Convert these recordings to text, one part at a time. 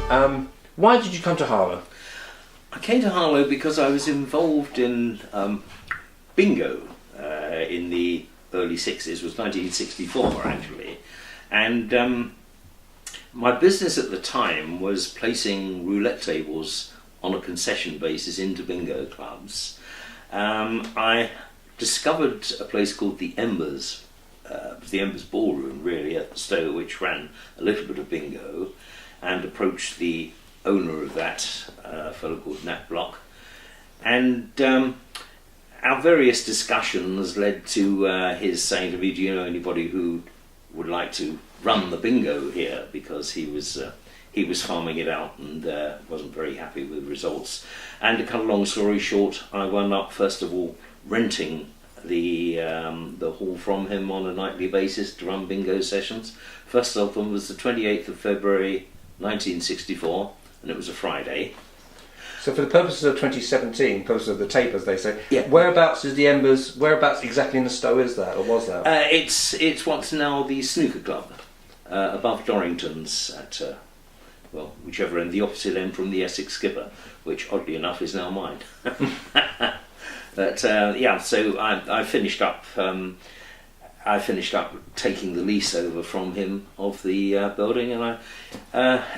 Why did you come to Harlow? I came to Harlow because I was involved in bingo in the early 60s. It was 1964 actually, and my business at the time was placing roulette tables on a concession basis into bingo clubs. I discovered a place called the Embers. It was the Embers Ballroom really at Stow, which ran a little bit of bingo, and approached the owner of that, a fellow called Nat Block, and our various discussions led to his saying to me, "Do you know anybody who would like to run the bingo here?" Because he was farming it out and wasn't very happy with the results. And to cut a long story short, I wound up first of all renting the hall from him on a nightly basis to run bingo sessions. First of them was the 28th of February 1964, and it was a Friday. So for the purposes of 2017, purposes of the tape as they say, yeah. Whereabouts is the Embers, whereabouts exactly in the Stow is that, or was that? It's what's now the snooker club, above Dorrington's at, whichever end, the opposite end from the Essex Skipper, which oddly enough is now mine. But so I finished up taking the lease over from him of the building, and I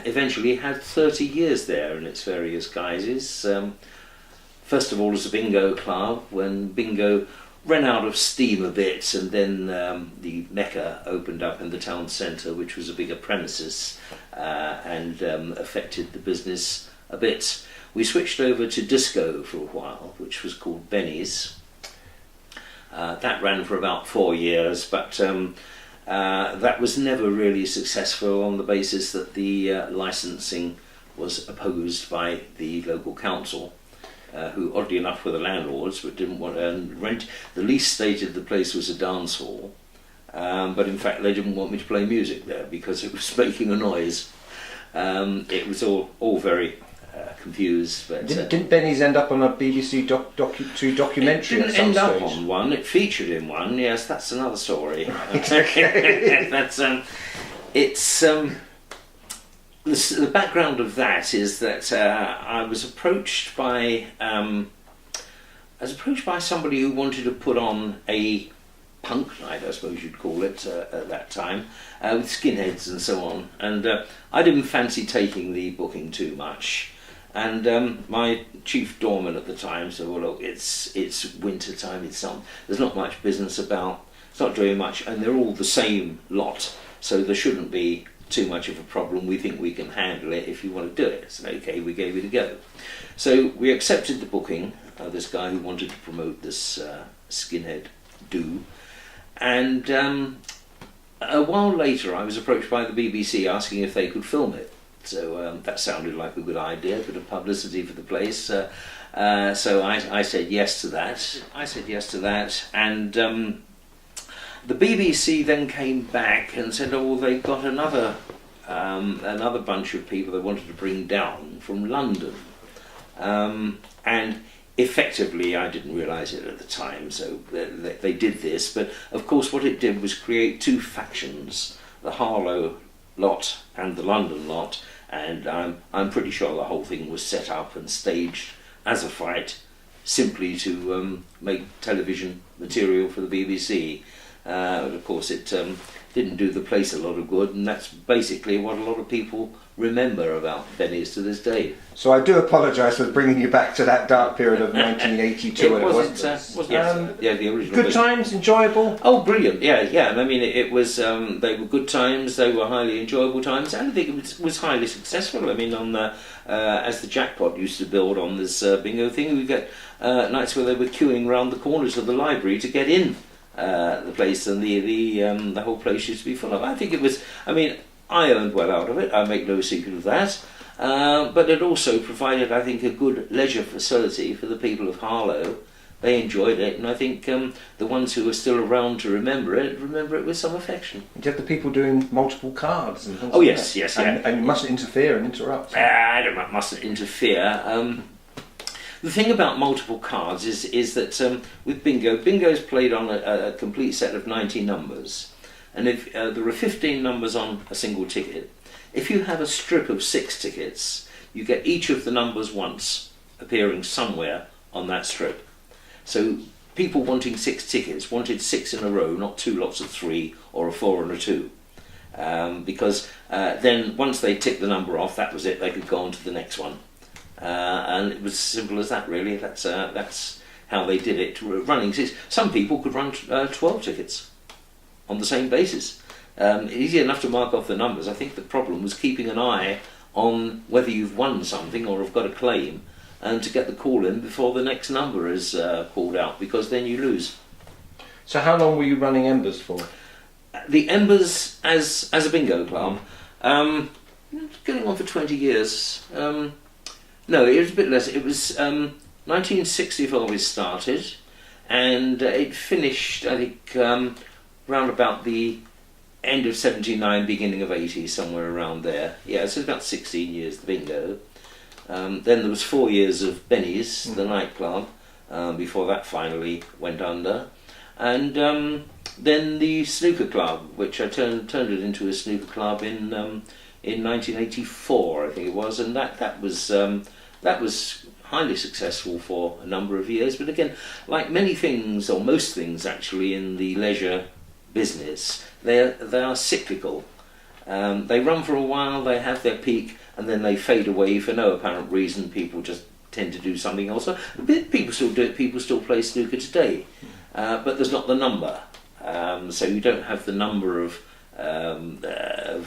eventually had 30 years there in its various guises. First of all as a bingo club, when bingo ran out of steam a bit, and then the Mecca opened up in the town centre, which was a bigger premises, and affected the business a bit. We switched over to disco for a while, which was called Benny's. That ran for about 4 years, but that was never really successful on the basis that the licensing was opposed by the local council, who oddly enough were the landlords but didn't want to rent. The lease stated the place was a dance hall, but in fact they didn't want me to play music there because it was making a noise. It was all very confused. But didn't Benny's end up on a BBC documentary? It didn't end up on one. It featured in one. Yes, that's another story. That's the background of that is that I was approached by somebody who wanted to put on a punk night, I suppose you'd call it, at that time, with skinheads and so on. And I didn't fancy taking the booking too much. And my chief doorman at the time said, "Well, look, it's winter time. There's not much business about. It's not doing much, and they're all the same lot, so there shouldn't be too much of a problem. We think we can handle it if you want to do it." So okay, we gave it a go. So we accepted the booking. This guy who wanted to promote this skinhead do, and a while later, I was approached by the BBC asking if they could film it. So that sounded like a good idea, a bit of publicity for the place. So I said yes to that. And the BBC then came back and said, "Oh, well, they've got another bunch of people they wanted to bring down from London." And effectively, I didn't realise it at the time, so they did this. But of course, what it did was create two factions: the Harlow lot and the London lot. And I'm pretty sure the whole thing was set up and staged as a fight simply to make television material for the BBC. But of course it didn't do the place a lot of good, and that's basically what a lot of people remember about Benny's to this day. So I do apologise for bringing you back to that dark period of 1982. It wasn't the original. Good times, enjoyable? Oh, brilliant! Yeah. And I mean, it was. They were good times. They were highly enjoyable times, and I think it was highly successful. I mean, on as the jackpot used to build on this bingo thing, we get nights where they were queuing round the corners of the library to get in the place, and the whole place used to be full of. I think it was. I mean, I earned well out of it. I make no secret of that. But it also provided, I think, a good leisure facility for the people of Harlow. They enjoyed it, and I think the ones who are still around to remember it with some affection. Did you have the people doing multiple cards and things like that? Yes. And you mustn't interfere and interrupt. I mustn't interfere. The thing about multiple cards is that with bingo's played on a complete set of 90 numbers. And if there are 15 numbers on a single ticket, if you have a strip of 6 tickets, you get each of the numbers once appearing somewhere on that strip. So people wanting 6 tickets wanted 6 in a row, not 2 lots of 3 or a 4 and a 2. Because then once they ticked the number off, that was it, they could go on to the next one. And it was as simple as that, really. That's how they did it. Running 6, some people could run 12 tickets on the same basis. Easy enough to mark off the numbers. I think the problem was keeping an eye on whether you've won something or have got a claim, and to get the call in before the next number is called out, because then you lose. So how long were you running Embers for? The Embers as a bingo club, going on for 20 years. No, it was a bit less. It was 1965 we started, and it finished, I think, round about the end of 79, beginning of 80, somewhere around there. Yeah, so it's about 16 years, the bingo. Then there was 4 years of Benny's, the nightclub, before that finally went under. And then the snooker club, which I turned it into a snooker club in 1984, I think it was, and that was highly successful for a number of years. But again, like many things, or most things actually, in the leisure business, they are cyclical. They run for a while, they have their peak, and then they fade away for no apparent reason. People just tend to do something else. People still do it, people still play snooker today, but there's not the number. So you don't have the number of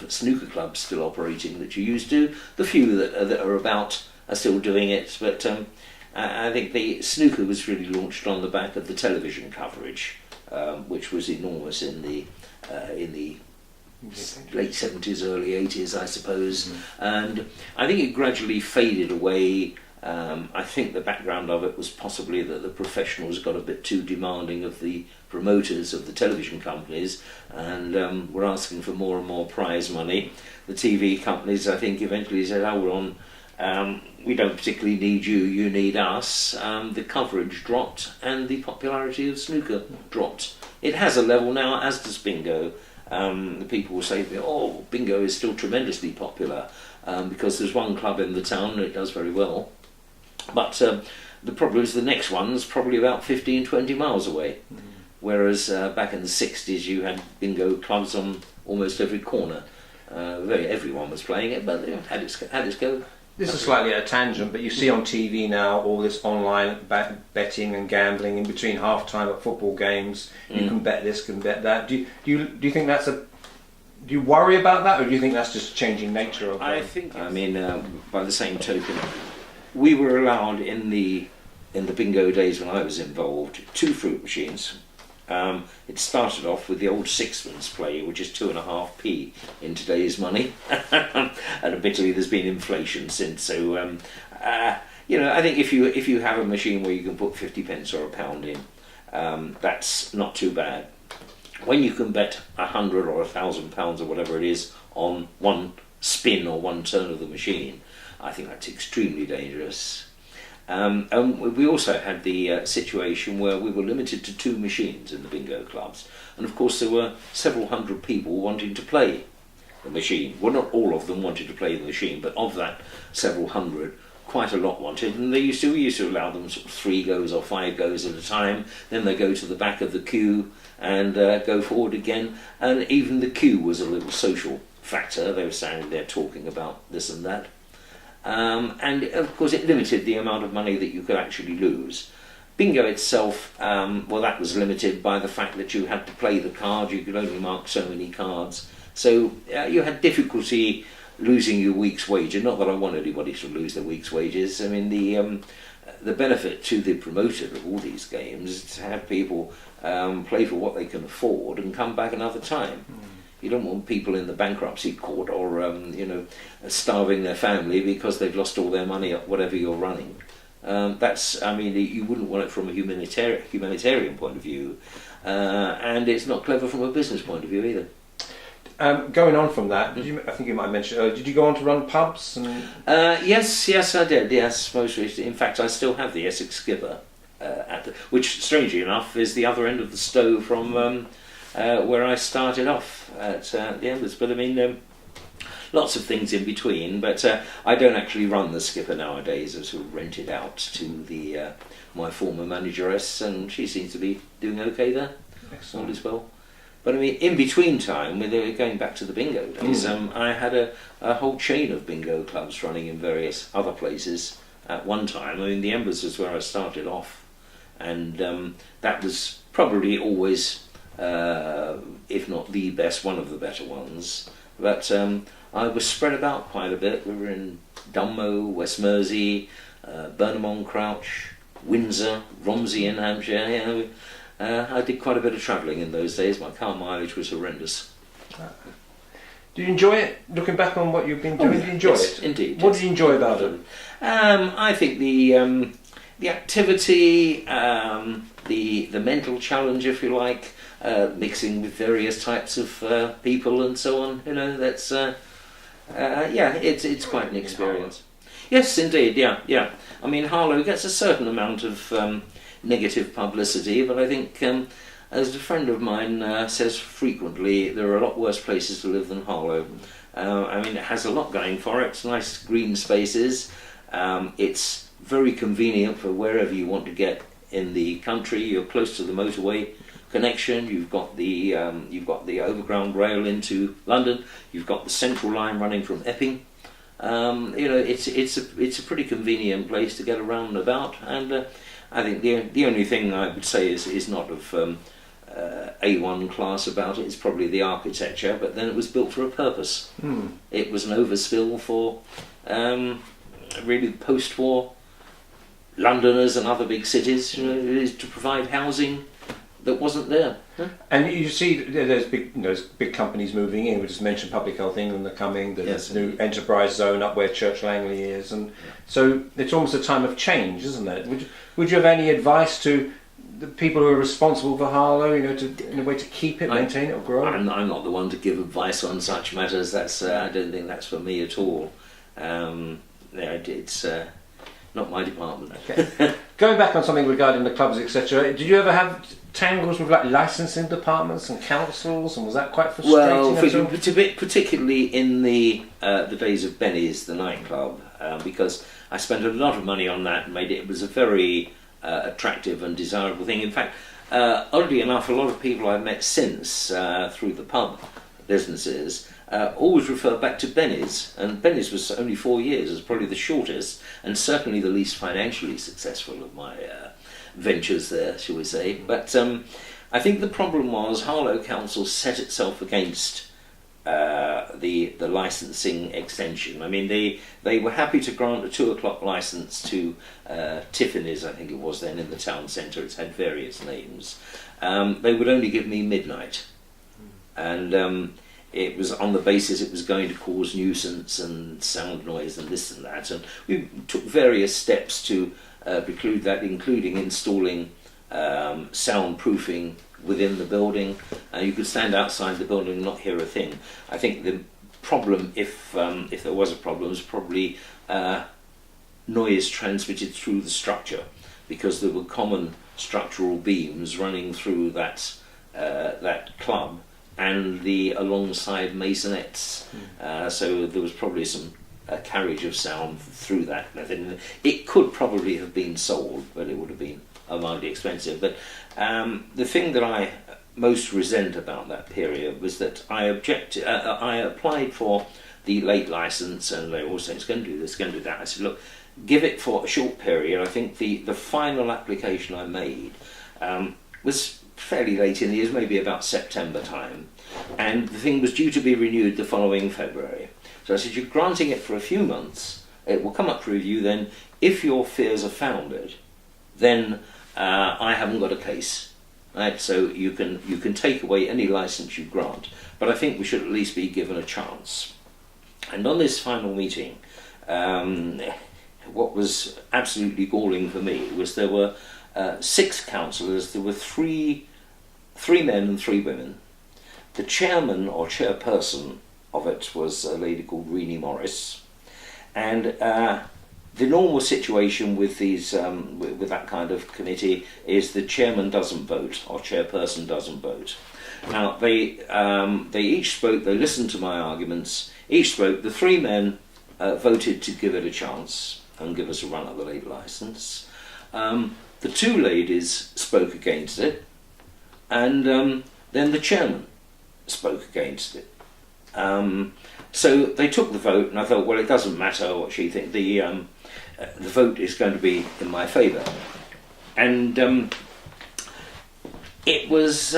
snooker clubs still operating that you used to. The few that are about are still doing it, but I think the snooker was really launched on the back of the television coverage, which was enormous in the late 70s, early 80s, I suppose. And I think it gradually faded away. I think the background of it was possibly that the professionals got a bit too demanding of the promoters of the television companies, and were asking for more and more prize money. The TV companies, I think, eventually said, hold on, we don't particularly need you, you need us. The coverage dropped, and the popularity of snooker dropped. It has a level now, as does bingo. The people will say, oh, bingo is still tremendously popular, because there's one club in the town and it does very well. But the problem is the next one's probably about 15, 20 miles away. Whereas back in the 60s you had bingo clubs on almost every corner. Everyone was playing it, but had its go. This is slightly at a tangent, but you see on TV now all this online betting and gambling in between half-time at football games. You can bet this, can bet that. Do you think that's do you worry about that, or do you think that's just changing nature of it? I mean, by the same token, we were allowed in the bingo days when I was involved 2 fruit machines. It started off with the old sixpence play, which is 2.5p in today's money, and admittedly there's been inflation since. So I think if you have a machine where you can put 50 pence or a pound in, that's not too bad. When you can bet 100 or 1,000 pounds or whatever it is on one spin or one turn of the machine, I think that's extremely dangerous. And we also had the situation where we were limited to 2 machines in the bingo clubs, and of course there were several hundred people wanting to play the machine. Well, not all of them wanted to play the machine, but of that several hundred, quite a lot wanted, and we used to allow them sort of 3 goes or 5 goes at a time. Then they go to the back of the queue and go forward again, and even the queue was a little social factor. They were standing there talking about this and that. And of course it limited the amount of money that you could actually lose. Bingo itself, that was limited by the fact that you had to play the card. You could only mark so many cards, so you had difficulty losing your week's wages. Not that I want anybody to lose their week's wages. I mean, the benefit to the promoter of all these games is to have people play for what they can afford and come back another time. You don't want people in the bankruptcy court or starving their family because they've lost all their money at whatever you're running. You wouldn't want it from a humanitarian point of view, and it's not clever from a business point of view either. Going on from that, I think you might mention, did you go on to run pubs? Yes, I did. Yes, most recently. In fact, I still have the Essex Skipper, which, strangely enough, is the other end of the Stow from where I started off at the Embers. But I mean, lots of things in between. But I don't actually run the Skipper nowadays. I sort of rent it out to the my former manageress, and she seems to be doing okay there. Excellent. All is well. But I mean, in between time, with going back to the bingo days, I had a whole chain of bingo clubs running in various other places at one time. I mean, the Embers was where I started off, and that was probably always, if not the best, one of the better ones. But I was spread about quite a bit. We were in Dunmow, West Mersey, Burnham-on-Crouch, Windsor, Romsey in Hampshire. You know, I did quite a bit of travelling in those days. My car mileage was horrendous. Do you enjoy it? Looking back on what you've been doing, do you enjoy it? Indeed. What do you enjoy about it? I think the activity, the mental challenge, if you like, mixing with various types of people and so on. You know, that's it's quite an experience. Yes, indeed. Yeah. I mean, Harlow gets a certain amount of negative publicity, but I think, as a friend of mine says frequently, there are a lot worse places to live than Harlow. I mean, it has a lot going for it. It's nice green spaces. It's very convenient for wherever you want to get in the country. You're close to the motorway connection. You've got the overground rail into London. You've got the central line running from Epping. It's a pretty convenient place to get around and about. And I think the only thing I would say is not of A1 class about it. It's probably the architecture, but then it was built for a purpose. It was an overspill for really post-war Londoners and other big cities. You know, it is to provide housing that wasn't there. And you see there's big companies moving in. We just mentioned Public Health England are coming, there's new enterprise zone up where Church Langley is, and so it's almost a time of change, isn't it? Would you have any advice to the people who are responsible for Harlow, in a way to keep it, maintain it, or grow it? I'm not the one to give advice on such matters. That's I don't think that's for me at all. It's not my department. Okay. Going back on something regarding the clubs, etc. Did you ever have tangles with like licensing departments and councils, and was that quite frustrating? Well, particularly in the days of Benny's, the nightclub, because I spent a lot of money on that and made it. It was a very attractive and desirable thing. In fact, oddly enough, a lot of people I've met since through the pub businesses always refer back to Benny's, and Benny's was only 4 years. It was probably the shortest and certainly the least financially successful of my ventures there, shall we say. But I think the problem was Harlow Council set itself against the licensing extension. I mean, they were happy to grant a 2 o'clock licence to Tiffany's, I think it was then, in the town centre. It's had various names. They would only give me midnight, and it was on the basis it was going to cause nuisance and sound noise and this and that, and we took various steps to preclude that, including installing soundproofing within the building. You could stand outside the building and not hear a thing. I think the problem, if there was a problem, was probably noise transmitted through the structure, because there were common structural beams running through that club and the alongside masonettes, so there was probably some carriage of sound through that method. It could probably have been sold, but it would have been mildly expensive. But the thing that I most resent about that period was that I applied for the late licence, and they all said it's going to do this, going to do that. I said, look, give it for a short period. I think the final application I made was fairly late in the year, maybe about September time, and the thing was due to be renewed the following February. So I said, you're granting it for a few months, it will come up for review then. If your fears are founded, then I haven't got a case, right? So you can take away any licence you grant, but I think we should at least be given a chance. And on this final meeting, what was absolutely galling for me was there were 6 councillors. There were three men and 3 women. The chairman or chairperson of it was a lady called Renee Morris, and the normal situation with these with that kind of committee is the chairman doesn't vote or chairperson doesn't vote. Now they each spoke. They listened to my arguments Each spoke. The three men voted to give it a chance and give us a run at the labour licence. The two ladies spoke against it, and then the chairman spoke against it. So they took the vote, and I thought, well, it doesn't matter what she thinks. The vote is going to be in my favour, and it was.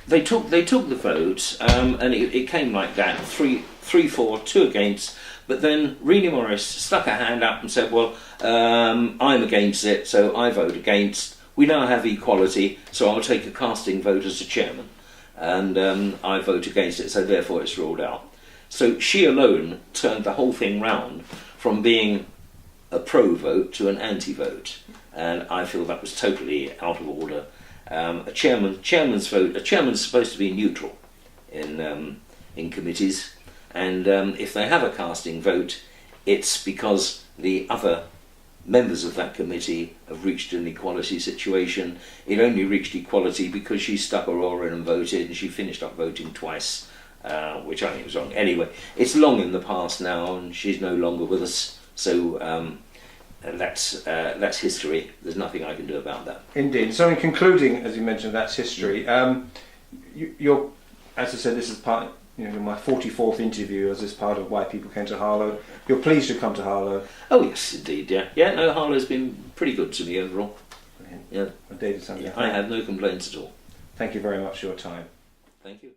They took the vote, and it came like that: 3-4, 2 against. But then Renee Morris stuck her hand up and said, well, I'm against it, so I vote against. We now have equality, so I'll take a casting vote as a chairman. And I vote against it, so therefore it's ruled out. So she alone turned the whole thing round from being a pro vote to an anti-vote. And I feel that was totally out of order. A chairman's vote, a chairman's supposed to be neutral in committees. And if they have a casting vote, it's because the other members of that committee have reached an equality situation. It only reached equality because she stuck her oar in and voted, and she finished up voting twice, which I think was wrong. Anyway, it's long in the past now, and she's no longer with us. So that's history. There's nothing I can do about that. Indeed. So in concluding, as you mentioned, that's history. You're, as I said, this is part. My 44th interview as this part of why people came to Harlow. You're pleased to come to Harlow. Oh yes, indeed, yeah. Yeah, no, Harlow's been pretty good to me overall. Brilliant. Yeah. David Sampson. I have no complaints at all. Thank you very much for your time. Thank you.